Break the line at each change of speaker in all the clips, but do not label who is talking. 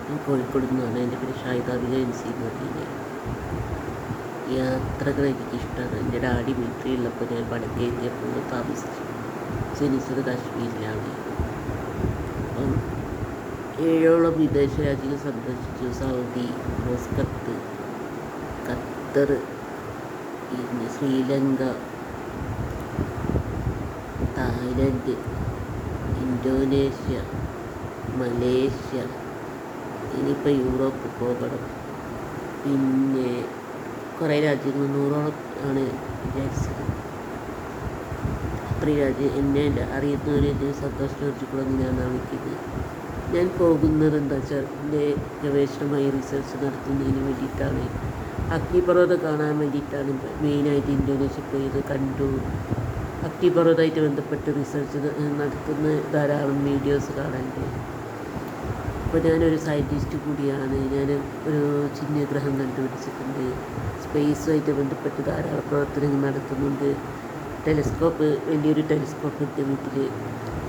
ഞാൻ കോഴിക്കോട് നിന്നാണ്. എൻ്റെ പേര് ഷാഹിദാബിക MC എന്ന് പറഞ്ഞാൽ. യാത്രകൾ എനിക്കിഷ്ടമാണ്. എൻ്റെ ഡാഡി മിലിറ്ററി ഉള്ളപ്പോൾ ഞാൻ വടക്കേന്ത്യപ്പോൾ താമസിച്ചു. ജനിച്ചത് കാശ്മീരിലാണ്. അപ്പം 7ഓളം വിദേശ രാജ്യങ്ങൾ സന്ദർശിച്ചു. സൗദി, മസ്കത്ത്, ഖത്തർ, പിന്നെ ശ്രീലങ്ക, തായ്ലൻഡ്, ഇന്തോനേഷ്യ, മലേഷ്യ, ഇനിയിപ്പോൾ യൂറോപ്പ് പോകണം. പിന്നെ കുറേ രാജ്യങ്ങൾ 100ഓളം ആണ് വിചാരിച്ചത്. അത്രയും രാജ്യം എന്നെ അറിയുന്നവരെ സന്തോഷം ചോദിച്ചിട്ടുള്ളതെന്ന് ഞാൻ വിളിക്കുന്നത്. ഞാൻ പോകുന്നത് എന്താ വെച്ചാൽ എൻ്റെ ഗവേഷണമായി റിസർച്ച് നടത്തുന്നതിന് വേണ്ടിയിട്ടാണ്. അഗ്നിപർവ്വതം കാണാൻ വേണ്ടിയിട്ടാണ് മെയിനായിട്ട് ഇന്തോനേഷ്യ പോയത്. കണ്ടു. അഗ്നിപർവ്വതമായിട്ട് ബന്ധപ്പെട്ട് റിസർച്ച് നടത്തുന്ന ധാരാളം വീഡിയോസ് കാണാനുണ്ട്. അപ്പോൾ ഞാനൊരു സയൻറ്റിസ്റ്റ് കൂടിയാണ്. ഞാൻ ഒരു ചിഹ്നഗ്രഹം കണ്ടുപിടിച്ചിട്ടുണ്ട്. സ്പേസുമായിട്ട് ബന്ധപ്പെട്ട് ധാരാളം പ്രവർത്തനങ്ങൾ നടത്തുന്നുണ്ട്. ടെലിസ്കോപ്പ്, വലിയൊരു ടെലിസ്കോപ്പ് എൻ്റെ വീട്ടിൽ,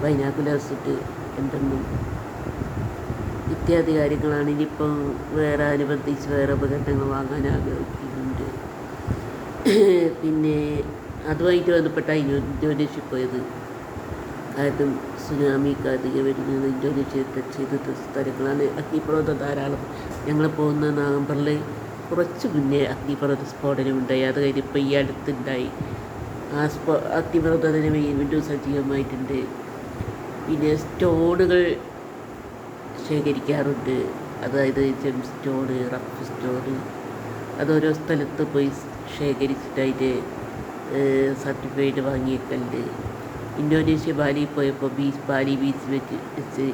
ബൈനാക്കുലേഴ്സ് ഇട്ട് ഉണ്ടെന്നും ഇത്യാദി കാര്യങ്ങളാണ്. ഇനിയിപ്പം അനുബന്ധിച്ച് വേറെ ഉപകരണങ്ങൾ വാങ്ങാൻ ആഗ്രഹിക്കുന്നുണ്ട്. പിന്നെ അതുമായിട്ട് ബന്ധപ്പെട്ടാണ് ഇന്തോനേഷ്യ പോയത്. കാരണം സുനാമിക്ക് അധികം വരുന്നത് ഇന്തോനേഷ്യ ടച്ച് ചെയ്ത സ്ഥലങ്ങളാണ്. അഗ്നിപർവ്വതം ധാരാളം. ഞങ്ങൾ പോകുന്ന നവംബറിൽ കുറച്ച് മുന്നേ അഗ്നിപർവ്വത സ്ഫോടനം ഉണ്ടായി. അത് കഴിഞ്ഞപ്പോൾ ഈ അടുത്തുണ്ടായി. ആ അഗ്നിപർവ്വതത്തിന് വീണ്ടും സജീവമായിട്ടുണ്ട്. പിന്നെ സ്റ്റോണുകൾ ശേഖരിക്കാറുണ്ട്. അതായത് ജെം സ്റ്റോണ്, റഫ് സ്റ്റോണ്, അതോരോ സ്ഥലത്ത് പോയി ശേഖരിച്ചിട്ട് അതിൻ്റെ സർട്ടിഫൈഡ് വാങ്ങിയേക്കലുണ്ട്. ഇന്തോനേഷ്യ ബാലിയിൽ പോയപ്പോൾ ബാലി ബീച്ച് വെച്ച്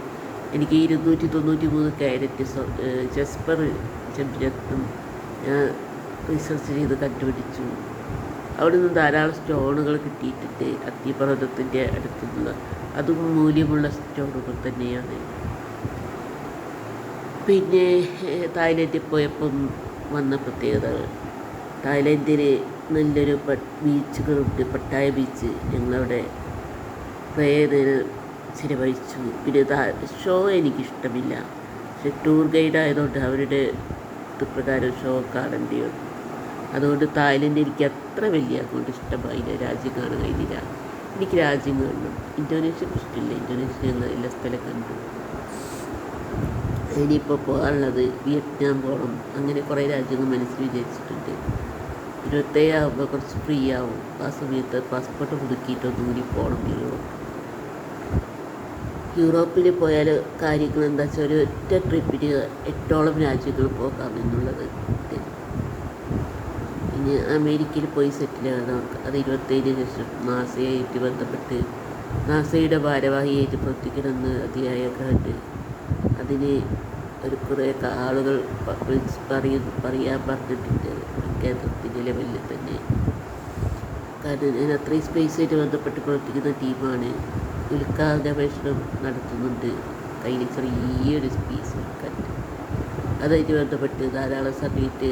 എനിക്ക് 293 ക്യാരറ്റ് ജസ്പർ ജംരത്നം ഞാൻ റിസർച്ച് ചെയ്ത് കണ്ടുപിടിച്ചു. അവിടെ നിന്ന് ധാരാളം സ്റ്റോണുകൾ കിട്ടിയിട്ടുണ്ട്. അഗ്നിപർവ്വതത്തിൻ്റെ അടുത്തുള്ള അതും മൂല്യമുള്ള സ്റ്റോണുകൾ തന്നെയാണ്. പിന്നെ തായ്ലൻഡിൽ പോയപ്പം വന്ന പ്രത്യേകതകൾ, തായ്ലൻഡിൽ നല്ലൊരു ബീച്ചുകളുണ്ട്. Pattaya beach. ഞങ്ങളവിടെ കുറേ നേരം ചിലവഴിച്ചു. പിന്നെ ഷോ എനിക്കിഷ്ടമില്ല. പക്ഷെ ടൂർ ഗൈഡ് ആയതുകൊണ്ട് അവരുടെ പ്രകാരം ഷോ കാണേണ്ടി വന്നു. അതുകൊണ്ട് തായ്ലൻഡ് എനിക്ക് അത്ര വലിയ അതുകൊണ്ട് ഇഷ്ടമായില്ല. രാജ്യം കാണാൻ കഴിഞ്ഞില്ല. എനിക്ക് രാജ്യം കാണണം. ഇന്തോനേഷ്യ ഇഷ്ടമില്ല. ഇന്തോനേഷ്യ ഞങ്ങൾ എല്ലാ സ്ഥലം കണ്ടു. ഇനിയിപ്പോൾ പോകാനുള്ളത് വിയറ്റ്നാം പോകണം. അങ്ങനെ കുറേ രാജ്യങ്ങൾ മനസ്സിൽ വിചാരിച്ചിട്ടുണ്ട്. 27 ആകുമ്പോൾ കുറച്ച് ഫ്രീ ആവും. ആ സമയത്ത് പാസ്പോർട്ട് പുതുക്കിയിട്ടൊന്നും കൂടി പോകണം. യൂറോപ്പിൽ പോയാൽ കാര്യങ്ങൾ എന്താ വെച്ചാൽ ഒരു ഒറ്റ ട്രിപ്പിന് 8ഓളം രാജ്യങ്ങൾ പോകാമെന്നുള്ളത്. പിന്നെ അമേരിക്കയിൽ പോയി സെറ്റിൽ ആകണം. അത് 27 ലക്ഷം നാസയായിട്ട് ബന്ധപ്പെട്ട് നാസയുടെ ഭാരവാഹിയായിട്ട് പ്രവർത്തിക്കണമെന്ന് അതിയായ ആഗ്രഹമുണ്ട്. അതിന് കുറേ ആളുകൾ പറയാൻ പറഞ്ഞിട്ടുണ്ട് കേന്ദ്രത്തിൻ്റെ ലെവലിൽ തന്നെ. കാരണം ഞാൻ അത്രയും സ്പേസായിട്ട് ബന്ധപ്പെട്ട് പ്രവർത്തിക്കുന്ന ടീമാണ്. ഉൽക്കാ ഗവേഷണം നടത്തുന്നുണ്ട്. കയ്യിൽ ചെറിയൊരു സ്പേസ് ഉൽക്കാറ്റ്. അതുമായിട്ട് ബന്ധപ്പെട്ട് ധാരാളം സമയത്ത്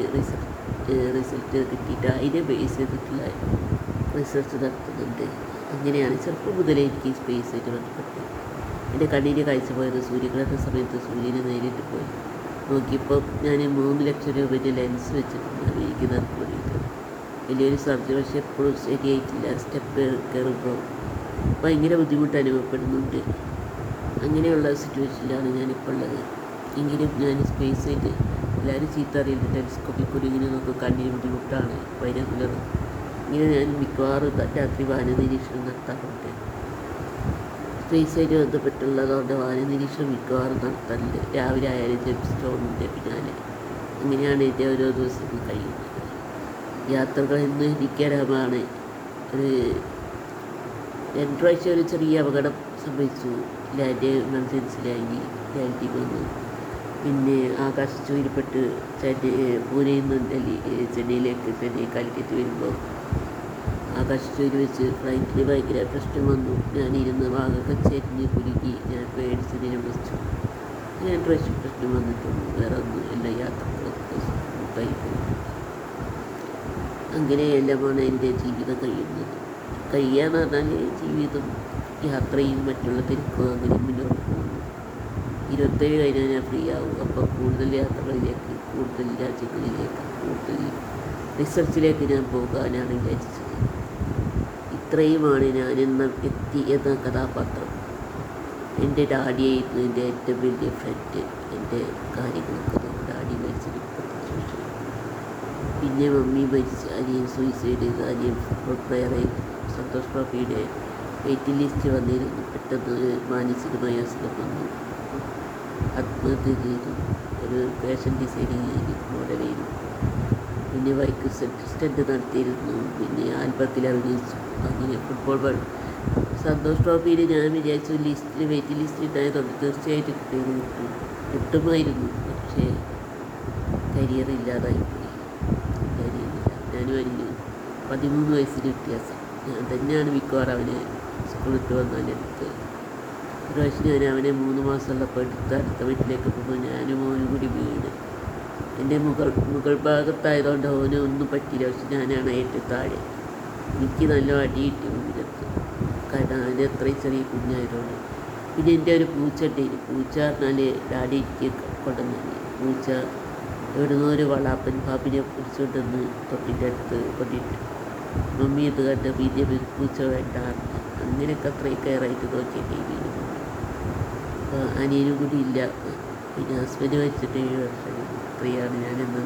റിസൾട്ട് കിട്ടിയിട്ട് അതിനെ ബേസ് ചെയ്തിട്ടുള്ള റിസർച്ച് നടത്തുന്നുണ്ട്. അങ്ങനെയാണ് ചെറുപ്പം മുതലേ എനിക്ക് സ്പേസായിട്ട് ബന്ധപ്പെട്ട് എൻ്റെ കണ്ണിന് കാഴ്ച പോയത്. സൂര്യഗ്രഹണ സമയത്ത് സൂര്യനെ നേരിട്ട് പോയി നോക്കിയപ്പോൾ ഞാൻ 3 ലക്ഷം രൂപയുടെ ലെൻസ് വെച്ചിട്ടുണ്ട് അമേരിക്കയിൽ വേണ്ടിയിട്ട്. വലിയൊരു സർജറി, പക്ഷേ എപ്പോഴും ശരിയായിട്ടില്ല. സ്റ്റെപ്പ് കയറുമ്പോൾ ഭയങ്കര ബുദ്ധിമുട്ട് അനുഭവപ്പെടുന്നുണ്ട്. അങ്ങനെയുള്ള സിറ്റുവേഷനിലാണ് ഞാനിപ്പോൾ ഉള്ളത്. എങ്കിലും ഞാൻ സ്പേസായിട്ട് എല്ലാവരും ചീത്ത അറിയുന്നത് ടെലിസ്കോപ്പിൽ കൂടി ഇങ്ങനെ നോക്കും. കണ്ണിന് ബുദ്ധിമുട്ടാണ്. ബൈനോക്കുലർ ഇങ്ങനെ ഞാൻ മിക്കവാറും രാത്രി വാന നിരീക്ഷണം നടത്താറുണ്ട്. സ്പേസായിട്ട് ബന്ധപ്പെട്ടുള്ളതുകൊണ്ട് വാന നിരീക്ഷണം മിക്കവാറും നടത്താറുണ്ട്. രാവിലെ ആയാലും ജെം സ്റ്റോണിൻ്റെ പിന്നാലെ. അങ്ങനെയാണ് എൻ്റെ ഓരോ ദിവസവും കഴിയുന്നത്. യാത്രകൾ എന്ന് എനിക്കരാമാണ്. ഒരു 2 പ്രാവശ്യം ഒരു ചെറിയ അപകടം സംഭവിച്ചു. എമർജൻസിയിലായി ലാൻഡിങ് വന്നു. പിന്നെ ആകാശച്ചൂരിൽപ്പെട്ട് പൂനെയിൽ നിന്ന് ചെന്നൈ കാലിക്കറ്റ് വരുമ്പോൾ ആകാശച്ചൂര് വെച്ച് ഫ്ലൈറ്റിൽ ഭയങ്കര പ്രശ്നം വന്നു. ഞാനിരുന്ന് ഭാഗമൊക്കെ ചെരിഞ്ഞ് കുലുക്കി. ഞാൻ പേടിച്ചതിനെ വിളിച്ചു. 2 പ്രാവശ്യം പ്രശ്നം വന്നിട്ടുണ്ട്. വേറെ ഒന്നും എല്ലാ യാത്രകളൊക്കെ കഴിക്കും. അങ്ങനെയെല്ലാമാണ് എൻ്റെ ജീവിതം കഴിയുന്നത്. കഴിയുകയെന്ന് പറഞ്ഞാൽ ജീവിതം യാത്രയും മറ്റുള്ള തിരക്കും അങ്ങനെ മുന്നോട്ട് പോകുന്നു. 27 കഴിഞ്ഞാൽ ഞാൻ ഫ്രീ ആവും. അപ്പോൾ കൂടുതൽ യാത്രകളിലേക്ക്, കൂടുതൽ രാജ്യങ്ങളിലേക്ക്, കൂടുതൽ റിസർച്ചിലേക്ക് ഞാൻ പോകാനാണ് വിചാരിച്ചത്. ഇത്രയുമാണ് ഞാനിന്ന് എത്തി എന്ന കഥാപാത്രം. എൻ്റെ ഡാഡിയായിരുന്നു എൻ്റെ ഏറ്റവും വലിയ ഫ്രണ്ട്. എൻ്റെ കാര്യങ്ങളൊക്കെ ഡാഡി മരിച്ചത് 25 വർഷം. പിന്നെ മമ്മി മരിച്ച്, അനിയൻ സൂയിസൈഡ്, അനിയൻ ഫുട്ബോൾ പ്ലെയറായി സന്തോഷ് ട്രോഫിയുടെ വെയിറ്റിംഗ് ലിസ്റ്റ് വന്നിരുന്നു. പെട്ടെന്ന് മാനസികമായ അസുഖം വന്നു, ആത്മഹത്യ ചെയ്തു. ഒരു ഫാഷൻ ഡിസൈനിങ് മോഡൽ ചെയ്തു. പിന്നെ ബൈക്ക് സ്റ്റണ്ട് നടത്തിയിരുന്നു. പിന്നെ ആൽബത്തിൽ അഭിനയിച്ചു. അങ്ങനെ ഫുട്ബോൾ സന്തോഷ് ട്രോഫിയിൽ ഞാൻ വിചാരിച്ചു ലിസ്റ്റിൽ വെയിറ്റിംഗ് ലിസ്റ്റ് ഉണ്ടായതുകൊണ്ട് തീർച്ചയായിട്ടും കിട്ടുമായിരുന്നു. പക്ഷേ കരിയർ ഇല്ലാതായിപ്പോയി. കരിയറില്ല. ഞാനും അതിന് 13 വയസ്സിന് വ്യത്യാസം. ഞാൻ തന്നെയാണ് മിക്കവാറും അവനെ സ്കൂളിട്ട് വന്നാൽ എടുത്ത്. ഒരു പ്രാവശ്യം ഞാൻ അവനെ 3 മാസമുള്ളപ്പോൾ എടുത്ത് അടുത്ത വീട്ടിലേക്ക് പോകുമ്പോൾ ഞാനും മോനും കൂടി വീണ്. എൻ്റെ മുകൾ ഭാഗത്തായതുകൊണ്ട് അവന് ഒന്നും പറ്റിയില്ല. പക്ഷെ ഞാനാണ് ഏറ്റവും താഴെ. എനിക്ക് നല്ല അടി കിട്ടി മുന്നിലെത്ത്. കാരണം അതിന് അത്രയും ചെറിയ കുഞ്ഞായതുകൊണ്ട്. പിന്നെ എൻ്റെ ഒരു പൂച്ച ഉണ്ടായിരുന്നു. പൂച്ച പറഞ്ഞാൽ ഡാഡി എനിക്ക് കൊണ്ടുവന്നു. പൂച്ച എവിടുന്നോ ഒരു വളാപ്പൻ പാപ്പിനെ പിടിച്ചുകൊണ്ടുവന്ന് തൊട്ടിൻ്റെ അടുത്ത് കൊണ്ടിട്ട് മമ്മി ഇത് കണ്ട് പിന്നെ പൂച്ച വേണ്ടാറുണ്ട്. അങ്ങനെയൊക്കെ അത്രയും കെയറായിട്ട് നോക്കിയ ടീമിന്. അനിയനും കൂടി ഇല്ല. പിന്നെ ഹസ്ബൻഡ് വെച്ചിട്ട് 7 വർഷം. ഇത്രയാണ് ഞാനെന്ന്